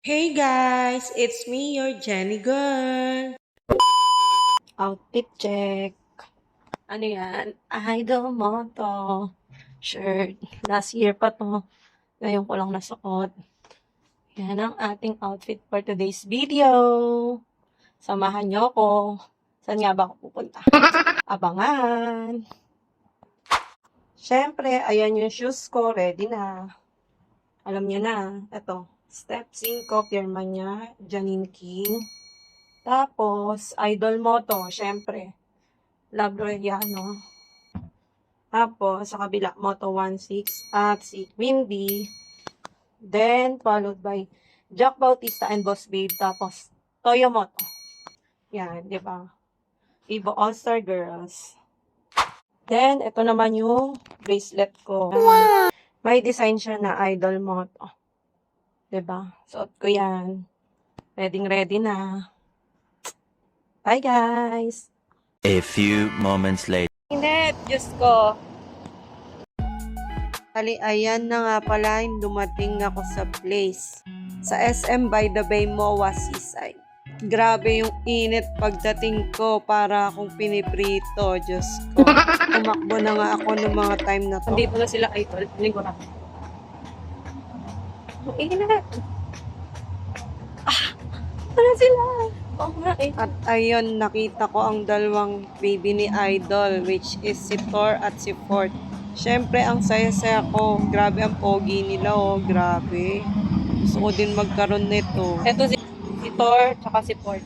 Hey guys, it's me, your Jenny girl. Outfit check. Ano yan? Idol mo to. Shirt. Last year pa to. Ngayon ko lang nasuot. Yan ang ating outfit for today's video. Samahan nyo ko. Saan nga ba ako pupunta? Abangan. Siyempre, ayan yung shoes ko. Ready na. Alam nyo na. Ito. Step 5, pirma niya. Janine King. Tapos, idol mo to, syempre. Love Royano. Tapos, sa kabila, Moto 16 at si Windy. Then, followed by Jack Bautista and Boss Babe. Tapos, Toyo Moto. Yan, di ba? Evo All-Star Girls. Then, ito naman yung bracelet ko. Wow! May design siya na Idol Moto. Di ba? Suot ko yan. Ready na. Bye, guys! A few moments later. Init, Diyos ko. Ayan na nga pala, dumating ako sa place. Sa SM by the Bay, MOA Seaside. Grabe yung init pagdating ko, para akong piniprito, Diyos ko. Tumakbo na nga ako ng mga time na to. Nandito na sila, idol. Piling ko na. Ang init. Ano sila? At ayun, nakita ko ang dalawang baby ni Idol, which is si Thor at si Fort. Syempre, ang saya-saya ko. Grabe ang pogi nila, oh. Grabe. Gusto ko din magkaroon nito. Ito si Thor, tsaka si Fort.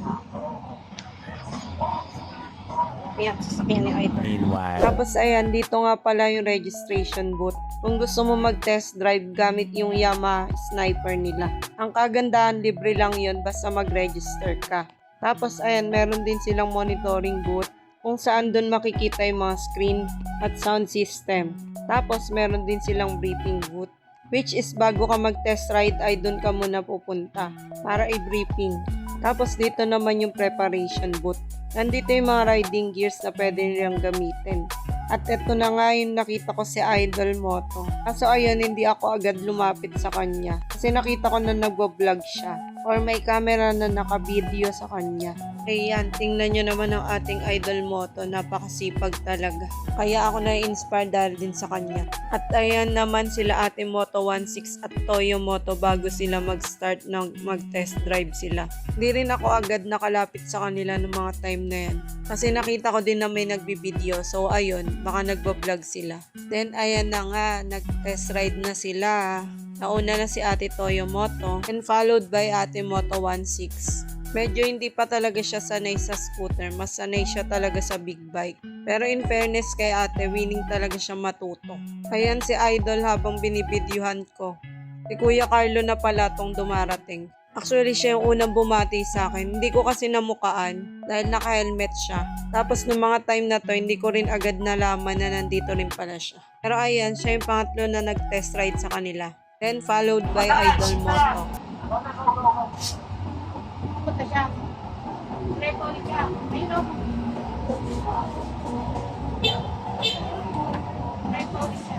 Ayan, sasakyan ni Idol. Meanwhile. Tapos ayan, dito nga pala yung registration booth. Kung gusto mo mag-test drive gamit yung Yamaha Sniper nila. Ang kagandahan, libre lang yun basta mag-register ka. Tapos ayan, meron din silang monitoring booth kung saan doon makikita yung mga screen at sound system. Tapos meron din silang briefing booth, which is bago ka mag-test ride ay doon ka muna pupunta para i-briefing. Tapos dito naman yung preparation booth. Nandito yung mga riding gears na pwede nilang gamitin. At ito na nga yung nakita ko si Idol Moto. Kaso ayun, hindi ako agad lumapit sa kanya. Kasi nakita ko na nagbo-vlog siya. Or may camera na naka-video sa kanya. Ayan, tingnan nyo naman ang ating Idol Moto. Napakasipag talaga. Kaya ako na-inspire dahil din sa kanya. At ayan naman sila Ate Moto 16 at Toyo Moto bago sila mag-start ng mag-test drive sila. Hindi rin ako agad nakalapit sa kanila ng mga time na yan. Kasi nakita ko din na may nagbibideo. So ayun, baka nagbo-vlog sila. Then ayan na nga, nag-test ride na sila. Nauna na si Ate Toyo Moto and followed by Ate Moto 16. Medyo hindi pa talaga siya sanay sa scooter. Mas sanay siya talaga sa big bike. Pero in fairness kay ate, willing talaga siya matuto. Ayan si Idol habang binibidyuhan ko. Si Kuya Carlo na pala tong dumarating. Actually, siya yung unang bumati sa akin. Hindi ko kasi namukaan dahil naka-helmet siya. Tapos nung mga time na to, hindi ko rin agad nalaman na nandito rin pala siya. Pero ayan, siya yung pangatlo na nag-test ride sa kanila. Then followed by Idol Moto. Punta siya. Reto ulit siya. Ayun o. Reto ulit siya.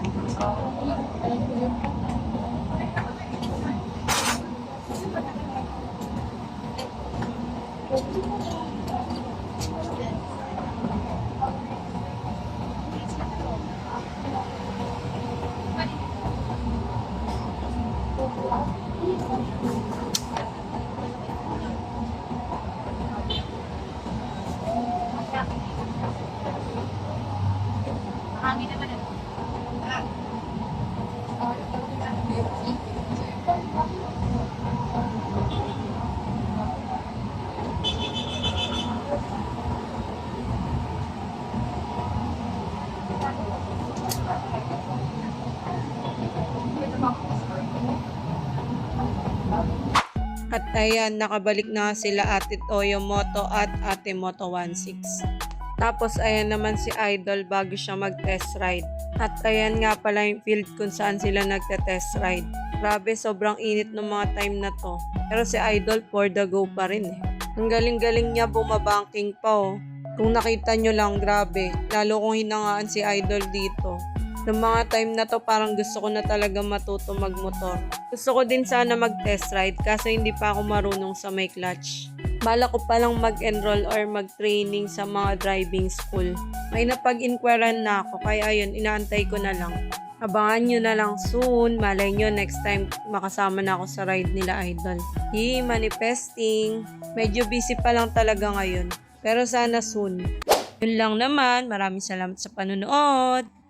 Hangin naman ito. At ayan, nakabalik na sila Ate Toyo Moto at Ate Moto 16. Tapos ayan naman si Idol bago siya mag-test ride. At ayan nga pala yung field kung saan sila nagte-test ride. Grabe, sobrang init ng mga time na to. Pero si Idol for the go pa rin eh. Ang galing-galing niya, bumabanking pa oh. Kung nakita nyo lang, grabe. Lalo kong hinangaan si Idol dito. Noong mga time na to, parang gusto ko na talaga matuto magmotor. Gusto ko din sana mag-test ride kaso hindi pa ako marunong sa may clutch. Bala ko palang mag-enroll or mag-training sa mga driving school. May napag-inquiran na ako kaya ayun, inaantay ko na lang. Abangan nyo na lang soon. Malay nyo next time makasama na ako sa ride nila Idol. Manifesting. Medyo busy pa lang talaga ngayon. Pero sana soon. Yun lang naman. Maraming salamat sa panonood.